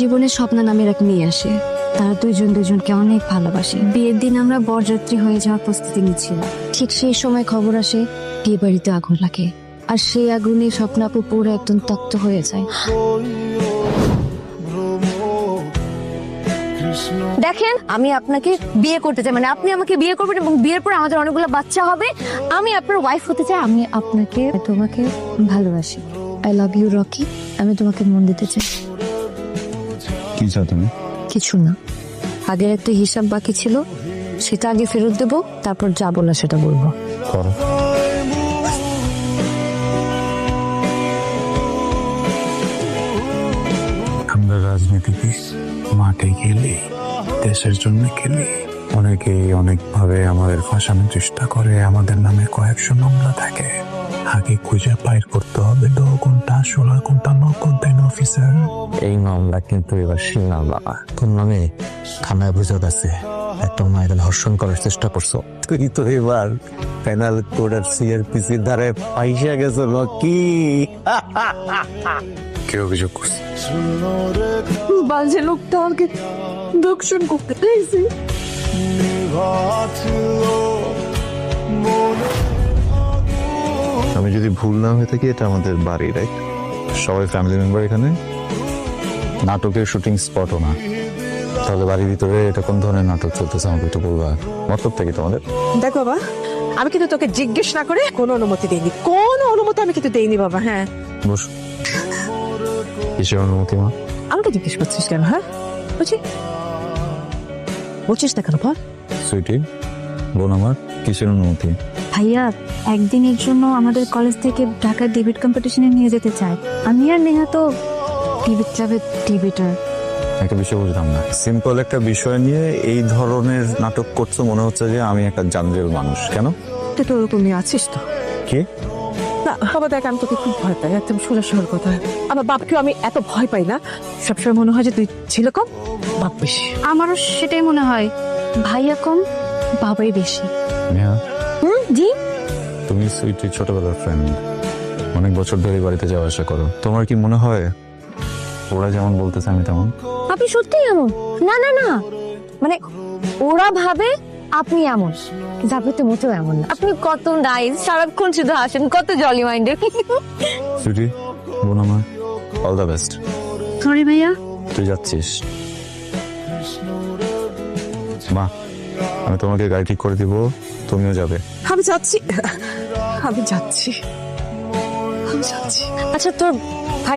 জীবনে স্বপ্ন নামের এক মেয়ে আসে। তারা দুইজন দুজনকে অনেক ভালোবাসে। বিয়ের দিন আমরা বরযাত্রী হয়ে যাওয়ার প্রস্তুতি নিচ্ছিলাম। ঠিক সেই সময় খবর আসে বিয়ে বাড়িতে আগুন লাগে, আর সেই আগুনে স্বপ্নাপু পুরো একদম তপ্ত হয়ে যায়। দেখেন, আমি আপনাকে বিয়ে করতে চাই, মানে আপনি আমাকে বিয়ে করবেন এবং বিয়ের পর আমাদের অনেকগুলো বাচ্চা হবে। আমি আপনার ওয়াইফ হতে চাই। আমি তোমাকে ভালোবাসি। I love you Rocky. আমি তোমাকে মন দিতে চাই। কি চাও তুমি? কিছু না, আগের একটা হিসাব বাকি ছিল, সেটা আগে ফেরত দেবো, তারপর যা বলা সেটা বলবো। করো। আমরা রাজনীতিবিদ, মাঠে খেলি, দেশের জন্য খেলি। অনেকেই অনেকভাবে আমাদের ফাঁসানোর চেষ্টা করে। আমাদের নামে কয়েকশো মামলা থাকে, আগে খুঁজে বাইর করতে হবে কোনটা আসল আর কোনটা নকল। তাই না অফিসার? এই মামলা কিন্তু এবার শিলনার বাবা তোর নামে থানায় অভিযোগ আছে। একটা মায়ের ধর্ষণ করার চেষ্টা করছো। তুই তো এবার পেনাল কোড আর সিআরপিসির ধারে পাইসা গেছো নাকি? কে অভিযোগ করছে? বাজে লোকটা আমাকে দর্শন করতে চাইছে। আমি যদি ভুল না হয়ে থাকি, এটা আমাদের বাড়ি, রাইট? সবাই ফ্যামিলি মেম্বার এখানে। নাটকের শুটিং স্পটও না, তাহলে বাড়ির ভিতরে এটা কোন ধরনের নাটক চলতেছে আমাকে একটু বলবা। মতলব থেকে তোমাদের? দেখো বাবা, আমি কিন্তু তোকে জিজ্ঞেস না করে কোনো অনুমতি দেইনি, কোনো অনুমতি আমি কিন্তু দেইনি বাবা। হ্যাঁ, বস। কিসের অনুমতি মা? আমাকে জিজ্ঞেস করছিস কেন? হ্যাঁ, বলছিস না কেন বল? সুইটি, বোন আমার, কিসের অনুমতি? ভাইয়া একদিনের জন্য আমাদের কলেজ থেকে ঢাকার ডিবেট কম্পিটিশনে নিয়ে যেতে চায়। আমি আর নেহা তো ডিবেট ক্লাবের ডিবেটার। একটা বিষয় বুঝলাম না। সিম্পল একটা বিষয় নিয়ে এই ধরনের নাটক করছো, মনে হচ্ছে যে আমি একটা জানজেল মানুষ। কেন? তুই তো ওরকমই আছিস তো। কি? না বাবা, দেখ আমি তোকে খুব ভয় পাই, একদম সোজা সরল কথা। আমার বাপকেও আমি এত ভয় পাই না। সবসময় মনে হয় যে তুই ছিল কম, বাপ বেশি। আমারও সেটাই মনে হয়, ভাইয়া কম বাবাই বেশি। নেহা, জি। তুমি সুইটির ছোটবেলার ফ্রেন্ড, অনেক বছর ধরে বাড়িতে যাওয়া আসা করো। তোমার কি মনে হয় ওরা যেমন বলতেছে আমি তেমন? আপনি সত্যিই এমন? না না না, মানে ওরা ভাবে আপনি এমন, কিন্তু আপনি তো মোটেও এমন না। আপনি কত নাইস, সারাক্ষণ শুধু হাসেন, কত জলি মাইন্ডেড। সুইটি, বোন আমার, অল দ্য বেস্ট। সরি ভাইয়া। তুই যাচ্ছিস? মা, আমি তোমাকে গাড়ি ঠিক করে দিব, তুমিও যাবে। আমি যাচ্ছি, আমি যাচ্ছি, আমি যাচ্ছি। আচ্ছা তোর